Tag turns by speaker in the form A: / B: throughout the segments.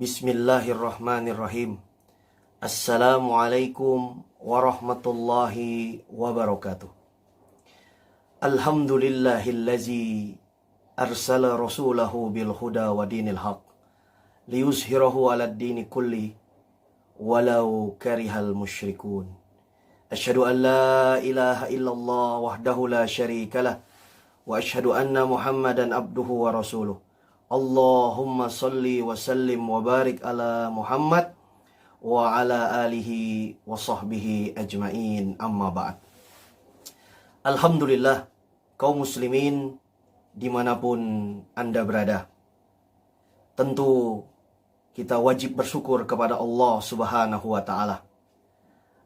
A: Bismillahirrahmanirrahim. Assalamualaikum warahmatullahi wabarakatuh. Alhamdulillahillazi arsala rasulahu bil huda wa dinil haq liyuzhirahu 'alad dini kulli walau karihal musyrikun. Asyhadu an la ilaha illallah wahdahu la syarikalah wa asyhadu anna Muhammadan abduhu wa rasuluh. Allahumma salli wa sallim wa barik ala Muhammad wa ala alihi wa sahbihi ajmain, amma ba'd. Alhamdulillah, kaum muslimin dimanapun Anda berada, tentu kita wajib bersyukur kepada Allah subhanahu wa ta'ala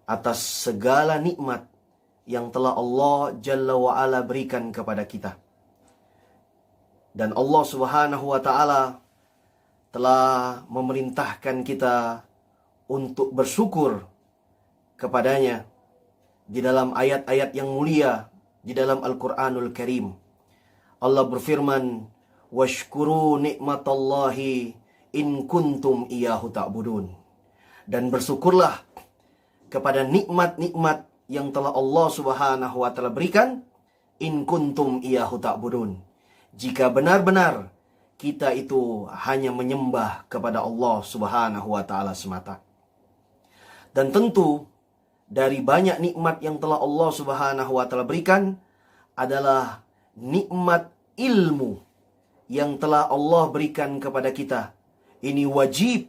A: atas segala nikmat yang telah Allah jalla wa ala berikan kepada kita. Dan Allah subhanahu wa ta'ala telah memerintahkan kita untuk bersyukur kepadanya di dalam ayat-ayat yang mulia di dalam Al-Quranul Karim. Allah berfirman, washkuru ni'matallahi in kuntum iyahu ta'budun. Dan bersyukurlah kepada nikmat-nikmat yang telah Allah subhanahu wa ta'ala berikan, in kuntum iyahu ta'budun, jika benar-benar kita itu hanya menyembah kepada Allah subhanahu wa ta'ala semata. Dan tentu dari banyak nikmat yang telah Allah subhanahu wa ta'ala berikan adalah nikmat ilmu yang telah Allah berikan kepada kita. Ini wajib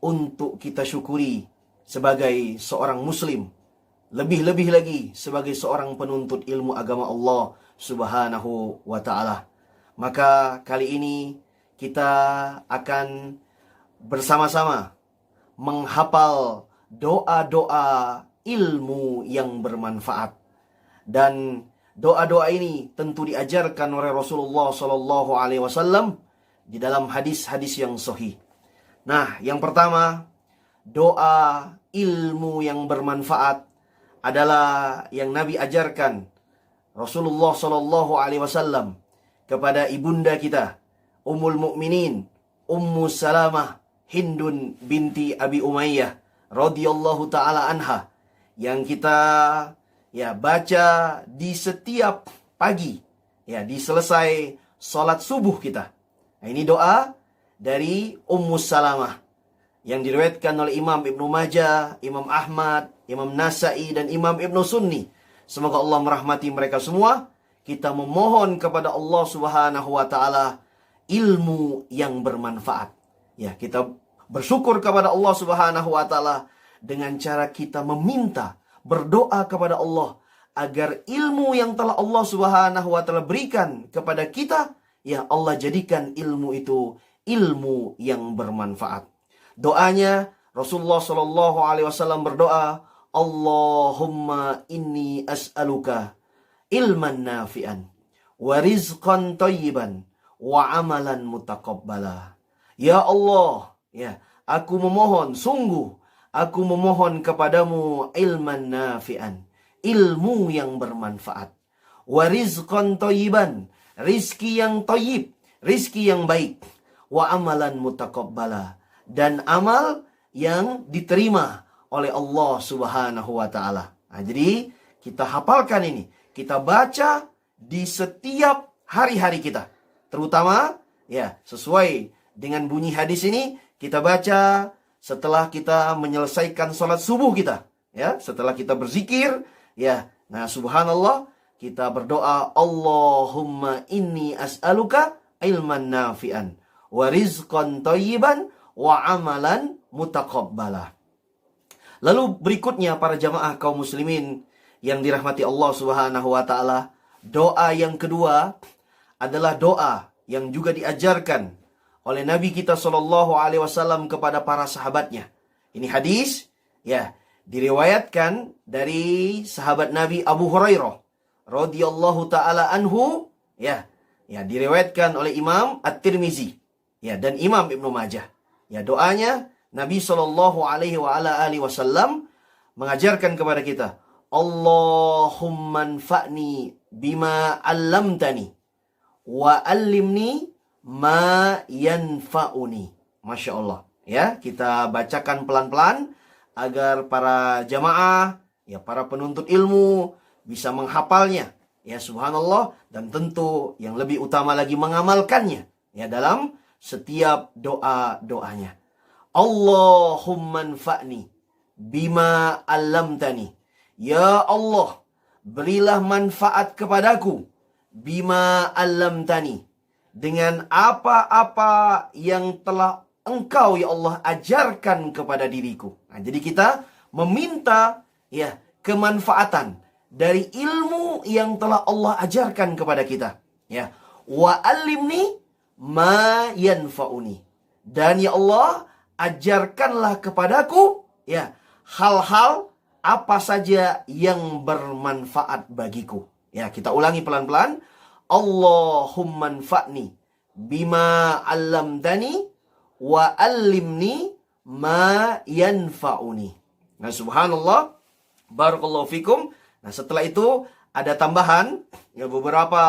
A: untuk kita syukuri sebagai seorang muslim. Lebih-lebih lagi sebagai seorang penuntut ilmu agama Allah subhanahu wa ta'ala. Maka kali ini kita akan bersama-sama menghafal doa-doa ilmu yang bermanfaat. Dan doa-doa ini tentu diajarkan oleh Rasulullah SAW di dalam hadis-hadis yang sahih. Nah, yang pertama, doa ilmu yang bermanfaat adalah yang Nabi ajarkan Rasulullah SAW kepada ibunda kita, Ummul Mukminin, Ummu Salamah Hindun binti Abi Umayyah radhiyallahu taala anha, yang kita baca di setiap pagi, di selesai salat subuh kita. Nah, ini doa dari Ummu Salamah yang diriwayatkan oleh Imam Ibnu Majah, Imam Ahmad, Imam Nasa'i, dan Imam Ibnu Sunni. Semoga Allah merahmati mereka semua. Kita memohon kepada Allah subhanahu wa ta'ala ilmu yang bermanfaat. Kita bersyukur kepada Allah subhanahu wa ta'ala dengan cara kita meminta, berdoa kepada Allah agar ilmu yang telah Allah subhanahu wa ta'ala berikan kepada kita, Allah jadikan ilmu itu ilmu yang bermanfaat. Doanya Rasulullah SAW berdoa, Allahumma inni as'aluka ilman nafi'an wa rizqan thayyiban wa amalan mutaqabbala. Ya Allah, aku memohon, sungguh aku memohon kepadamu ilman nafi'an, ilmu yang bermanfaat, wa rizqan thayyiban, rizki yang thayyib, rizki yang baik, wa amalan mutaqabbala, dan amal yang diterima oleh Allah subhanahu wa ta'ala. Nah, jadi kita hafalkan ini, kita baca di setiap hari-hari kita. Terutama sesuai dengan bunyi hadis ini, kita baca setelah kita menyelesaikan sholat subuh kita. Setelah kita berzikir, nah subhanallah, kita berdoa, Allahumma inni as'aluka ilman nafi'an wa rizqan thayyiban wa amalan mutaqabbala. Lalu berikutnya para jamaah kaum muslimin yang dirahmati Allah subhanahu wa ta'ala, doa yang kedua adalah doa yang juga diajarkan oleh Nabi kita SAW kepada para sahabatnya. Ini hadis diriwayatkan dari sahabat Nabi Abu Hurairah radhiyallahu ta'ala anhu, diriwayatkan oleh Imam At-Tirmizi dan Imam Ibnu Majah. Doanya Nabi SAW mengajarkan kepada kita, Allahumma anfa'ni bima 'allamtani wa 'allimni ma yanfa'uni. Masya Allah. Ya, kita bacakan pelan-pelan agar para jamaah, ya para penuntut ilmu bisa menghafalnya. Ya, subhanallah, dan tentu yang lebih utama lagi mengamalkannya ya dalam setiap doa-doanya. Allahumma anfa'ni bima 'allamtani. Ya Allah, berilah manfaat kepadaku bima 'allamtani, dengan apa-apa yang telah Engkau ya Allah ajarkan kepada diriku. Nah, jadi kita meminta ya kemanfaatan dari ilmu yang telah Allah ajarkan kepada kita. Ya, wa 'allimni ma yanfa'uni. Dan ya Allah, ajarkanlah kepadaku ya hal-hal apa saja yang bermanfaat bagiku. Ya, kita ulangi pelan-pelan. Allahumma anfa'ni bima 'allamtani wa 'allimni ma yanfa'uni. Nah, subhanallah, barakallahu fikum. Nah, setelah itu ada tambahan ya beberapa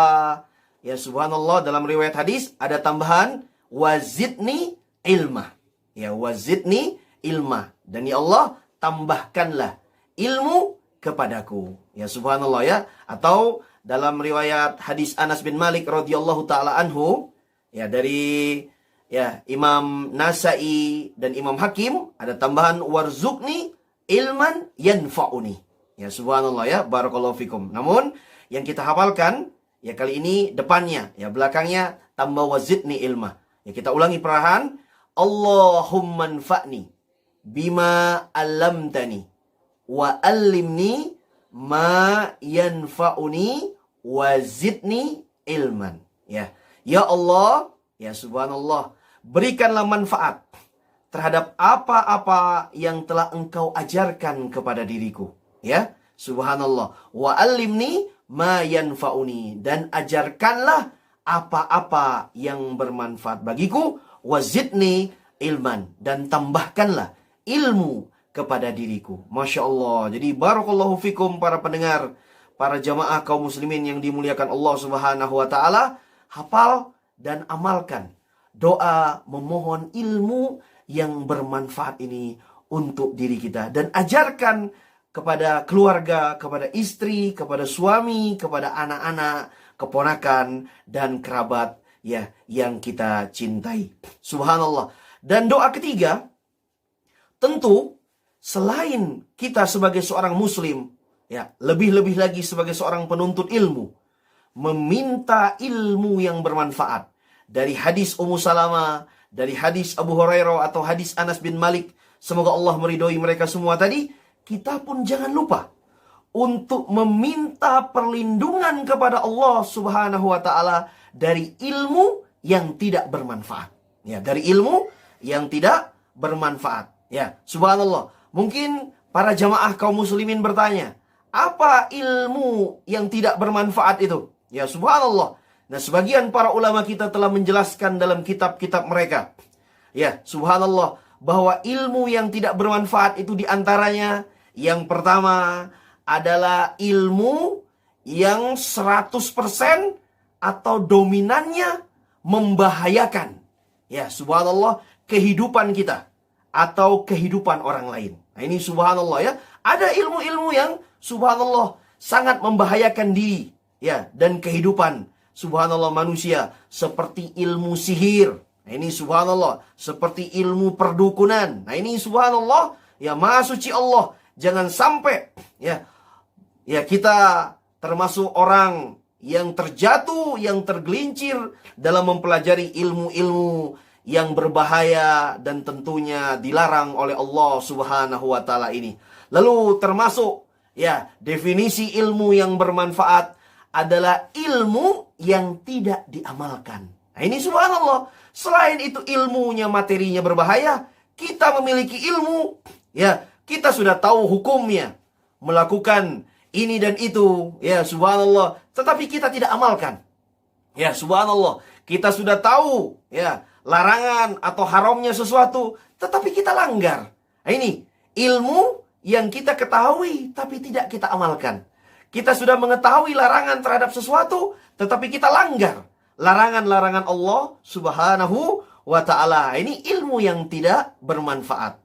A: ya subhanallah dalam riwayat hadis ada tambahan wazidni ilma. Ya, wazidni ilma. Dan ya Allah, tambahkanlah ilmu kepadaku. Ya subhanallah ya. Atau dalam riwayat hadis Anas bin Malik radhiyallahu taala anhu ya dari ya Imam Nasa'i dan Imam Hakim ada tambahan warzuqni ilman yanfa'uni. Ya subhanallah ya, barakallahu fikum. Namun yang kita hafalkan ya kali ini depannya, ya belakangnya tambah wazidni ilma. Ya kita ulangi perlahan. Allahumma anfa'ni bima 'allamtani wa 'allimni ma yanfa'uni wazidni ilman. Ya. Ya Allah, ya subhanallah, berikanlah manfaat terhadap apa-apa yang telah Engkau ajarkan kepada diriku. Ya, subhanallah. Wa 'allimni ma yanfa'uni, dan ajarkanlah apa-apa yang bermanfaat bagiku. Wazidni ilman, dan tambahkanlah ilmu kepada diriku. Masya Allah. Jadi barakallahu fikum para pendengar, para jamaah kaum muslimin yang dimuliakan Allah subhanahu wa ta'ala. Hafal dan amalkan doa memohon ilmu yang bermanfaat ini untuk diri kita. Dan ajarkan kepada keluarga, kepada istri, kepada suami, kepada anak-anak, keponakan, dan kerabat ya yang kita cintai. Subhanallah. Dan doa ketiga, tentu selain kita sebagai seorang muslim, ya lebih-lebih lagi sebagai seorang penuntut ilmu, meminta ilmu yang bermanfaat. Dari hadis Ummu Salamah, dari hadis Abu Hurairah atau hadis Anas bin Malik, semoga Allah meridhoi mereka semua tadi, kita pun jangan lupa untuk meminta perlindungan kepada Allah subhanahu wa ta'ala dari ilmu yang tidak bermanfaat. Ya, dari ilmu yang tidak bermanfaat. Ya, subhanallah. Mungkin para jamaah kaum muslimin bertanya, apa ilmu yang tidak bermanfaat itu? Ya, subhanallah. Nah, sebagian para ulama kita telah menjelaskan dalam kitab-kitab mereka. Ya, subhanallah, bahwa ilmu yang tidak bermanfaat itu diantaranya, yang pertama adalah ilmu yang 100% atau dominannya membahayakan, ya subhanallah, kehidupan kita atau kehidupan orang lain. Nah, ini subhanallah ya. Ada ilmu-ilmu yang subhanallah sangat membahayakan diri ya dan kehidupan subhanallah manusia, seperti ilmu sihir. Nah, ini subhanallah, seperti ilmu perdukunan. Nah, ini subhanallah ya, maha suci Allah, jangan sampai ya kita termasuk orang yang terjatuh, yang tergelincir dalam mempelajari ilmu-ilmu yang berbahaya dan tentunya dilarang oleh Allah subhanahu wa ta'ala ini. Lalu termasuk ya definisi ilmu yang bermanfaat adalah ilmu yang tidak diamalkan. Nah, ini subhanallah. Selain itu ilmunya, materinya berbahaya, kita memiliki ilmu, ya kita sudah tahu hukumnya, melakukan ini dan itu, ya subhanallah, tetapi kita tidak amalkan. Ya subhanallah, kita sudah tahu ya larangan atau haramnya sesuatu, tetapi kita langgar. Nah, ini ilmu yang kita ketahui tapi tidak kita amalkan. Kita sudah mengetahui larangan terhadap sesuatu, tetapi kita langgar larangan-larangan Allah subhanahu wa ta'ala. Ini ilmu yang tidak bermanfaat.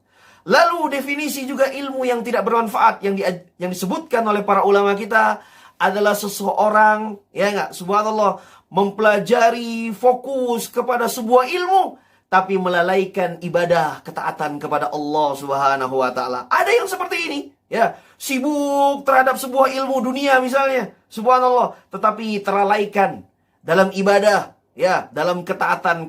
A: Lalu definisi juga ilmu yang tidak bermanfaat yang disebutkan oleh para ulama kita adalah seseorang, ya enggak, subhanallah, mempelajari fokus kepada sebuah ilmu tapi melalaikan ibadah, ketaatan kepada Allah Subhanahu wa taala. Ada yang seperti ini, ya, sibuk terhadap sebuah ilmu dunia misalnya, subhanallah, tetapi terlalaikan dalam ibadah, ya, dalam ketaatan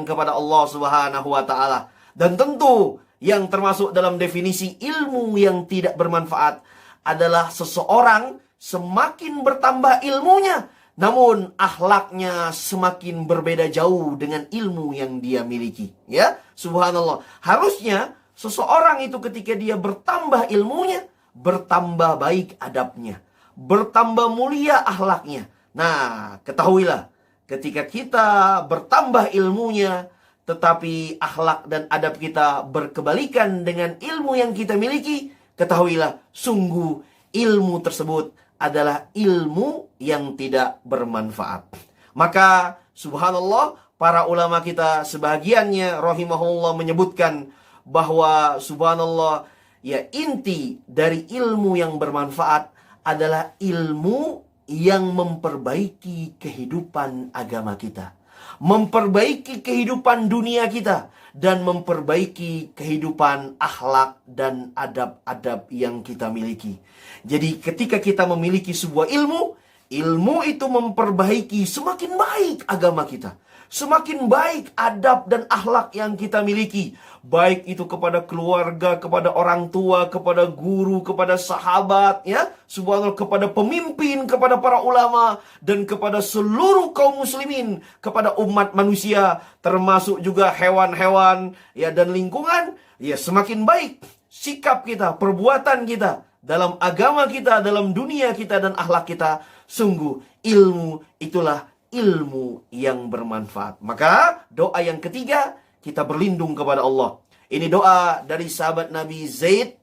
A: kepada Allah Subhanahu wa taala. Dan tentu yang termasuk dalam definisi ilmu yang tidak bermanfaat adalah seseorang semakin bertambah ilmunya, namun akhlaknya semakin berbeda jauh dengan ilmu yang dia miliki. Ya, subhanallah. Harusnya seseorang itu ketika dia bertambah ilmunya, bertambah baik adabnya, bertambah mulia akhlaknya. Nah, ketahuilah, ketika kita bertambah ilmunya, tetapi akhlak dan adab kita berkebalikan dengan ilmu yang kita miliki, ketahuilah, sungguh ilmu tersebut adalah ilmu yang tidak bermanfaat. Maka, subhanallah, para ulama kita sebahagiannya rahimahullah menyebutkan bahwa subhanallah, ya, inti dari ilmu yang bermanfaat adalah ilmu yang memperbaiki kehidupan agama kita, memperbaiki kehidupan dunia kita, dan memperbaiki kehidupan akhlak dan adab-adab yang kita miliki. Jadi ketika kita memiliki sebuah ilmu itu memperbaiki semakin baik agama kita, semakin baik adab dan akhlak yang kita miliki, baik itu kepada keluarga, kepada orang tua, kepada guru, kepada sahabat, ya, subhanallah, kepada pemimpin, kepada para ulama, dan kepada seluruh kaum muslimin, kepada umat manusia, termasuk juga hewan-hewan, ya, dan lingkungan. Ya, semakin baik sikap kita, perbuatan kita dalam agama kita, dalam dunia kita, dan akhlak kita. Sungguh ilmu itulah ilmu yang bermanfaat. Maka doa yang ketiga, kita berlindung kepada Allah. Ini doa dari sahabat Nabi Zaid,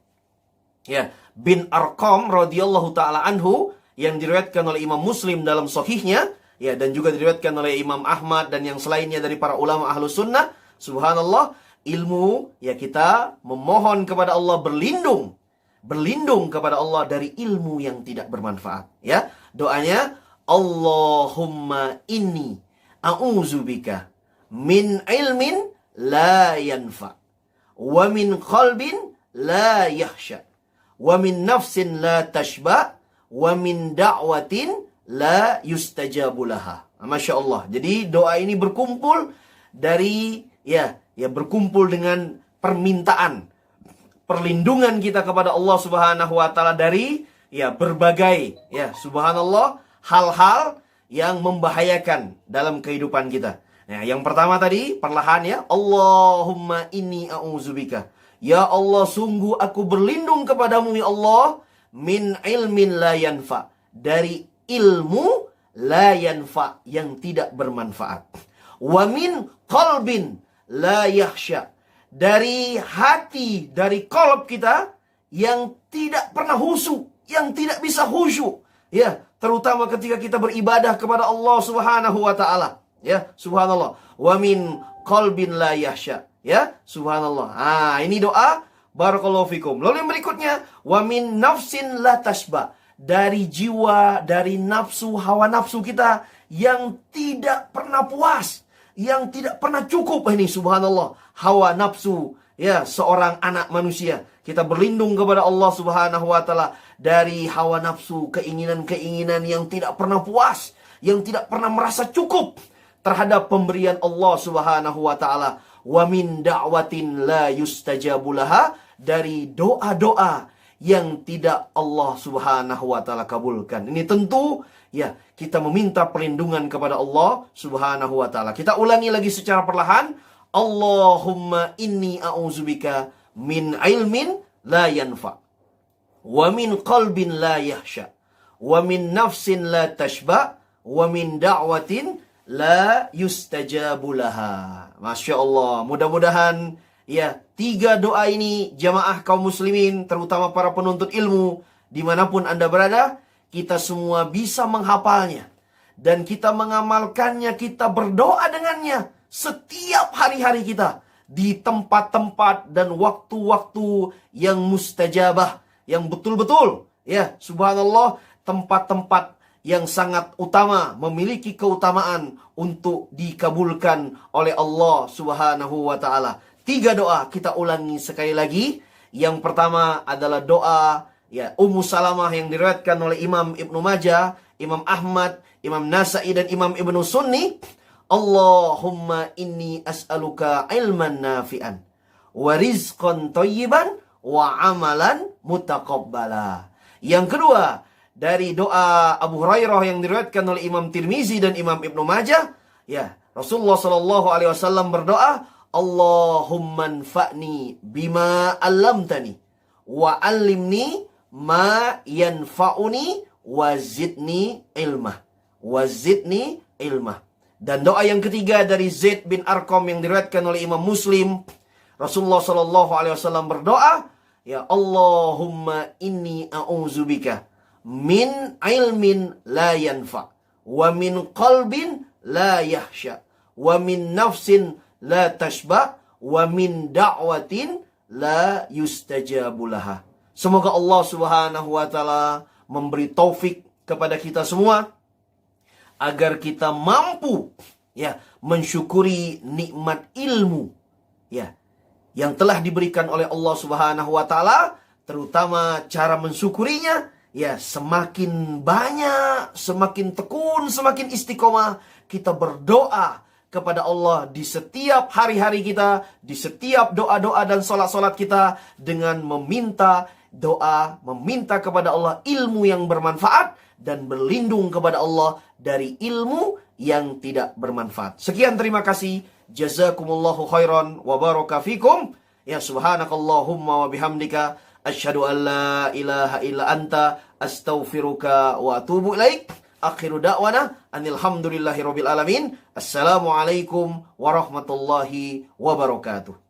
A: ya, bin Arqam radhiyallahu taala anhu, yang diriwayatkan oleh Imam Muslim dalam sahihnya, ya, dan juga diriwayatkan oleh Imam Ahmad dan yang selainnya dari para ulama Ahlus Sunnah. Subhanallah, ilmu, ya, kita memohon kepada Allah, berlindung kepada Allah dari ilmu yang tidak bermanfaat. Ya, doanya, Allahumma inni a'udzubika min ilmin la yanfa, wa min qalbin la yahsha, wa min nafsin la tashba, wa min da'watin la yustajabu laha. Masya Allah. Jadi doa ini berkumpul dari, ya, berkumpul dengan permintaan perlindungan kita kepada Allah Subhanahu wa taala dari, ya, berbagai, ya, subhanallah, hal-hal yang membahayakan dalam kehidupan kita. Nah, yang pertama tadi, perlahan, ya, Allahumma inni a'udzubika. Ya Allah, sungguh aku berlindung kepadamu, ya Allah, min ilmin la yanfa, dari ilmu la yanfa, yang tidak bermanfaat. Wa min qalbin la yahsha, dari hati, dari qalb kita yang tidak pernah khusyuk, yang tidak bisa khusyuk, ya, terutama ketika kita beribadah kepada Allah Subhanahu wa taala, ya, subhanallah. Wa min qalbin la yahsha, ya, subhanallah. Ini doa barakallahu fikum. Lalu yang berikutnya, wa min nafsin la tashba, dari jiwa, dari nafsu, hawa nafsu kita yang tidak pernah puas, yang tidak pernah cukup. Ini subhanallah, hawa nafsu, ya, seorang anak manusia. Kita berlindung kepada Allah Subhanahu wa taala dari hawa nafsu, keinginan-keinginan yang tidak pernah puas, yang tidak pernah merasa cukup terhadap pemberian Allah Subhanahu wa taala. Wa min da'watin la yustajabu laha, dari doa-doa yang tidak Allah Subhanahu wa taala kabulkan. Ini tentu, ya, kita meminta perlindungan kepada Allah Subhanahu wa taala. Kita ulangi lagi secara perlahan. Allahumma inni a'udzubika min ilmin la yanfa, wa min qalbin la yahsha, wa min nafsin la tashba, wa min da'watin la yustajabu laha. Masya Allah. Mudah-mudahan, ya, 3 doa ini jamaah kaum muslimin, terutama para penuntut ilmu dimanapun Anda berada, kita semua bisa menghafalnya dan kita mengamalkannya, kita berdoa dengannya, setiap hari-hari kita di tempat-tempat dan waktu-waktu yang mustajabah, yang betul-betul, ya, subhanallah, tempat-tempat yang sangat utama, memiliki keutamaan untuk dikabulkan oleh Allah Subhanahu wa taala. 3 doa kita ulangi sekali lagi. Yang pertama adalah doa ya Ummu Salamah yang diriwayatkan oleh Imam Ibnu Majah, Imam Ahmad, Imam Nasa'i dan Imam Ibnu Sunni. Allahumma inni as'aluka ilman nafi'an wa rizqan thayyiban wa amalan mutaqabbala. Yang kedua, dari doa Abu Hurairah yang diriwayatkan oleh Imam Tirmizi dan Imam Ibnu Majah, ya, Rasulullah sallallahu alaihi wasallam berdoa, Allahumma anfa'ni bima 'allamtani wa 'allimni ma yanfa'uni wa zidni ilmah. Wa zidni ilmah. Dan doa yang ketiga dari Zaid bin Arqam yang diriwayatkan oleh Imam Muslim, Rasulullah sallallahu alaihi wasallam berdoa, ya Allahumma inni a'udzubika min ilmin la yanfa wa min qalbin la yahsha wa min nafsin la tashba wa min da'watin la yustajabu laha. Semoga Allah Subhanahu wa taala memberi taufik kepada kita semua agar kita mampu ya mensyukuri nikmat ilmu ya yang telah diberikan oleh Allah Subhanahu wa taala, terutama cara mensyukurinya ya semakin banyak, semakin tekun, semakin istiqomah kita berdoa kepada Allah di setiap hari-hari kita, di setiap doa-doa dan salat-salat kita dengan meminta doa, meminta kepada Allah ilmu yang bermanfaat dan berlindung kepada Allah dari ilmu yang tidak bermanfaat. Sekian, terima kasih. Jazakumullahu khairan wa baraka fikum. Ya subhanakallahumma wa bihamdika asyhadu an la ilaha illa anta astaghfiruka wa atubu ilaik. Akhiru da'wana anilhamdulillahi rabbil alamin. Assalamualaikum warahmatullahi wabarakatuh.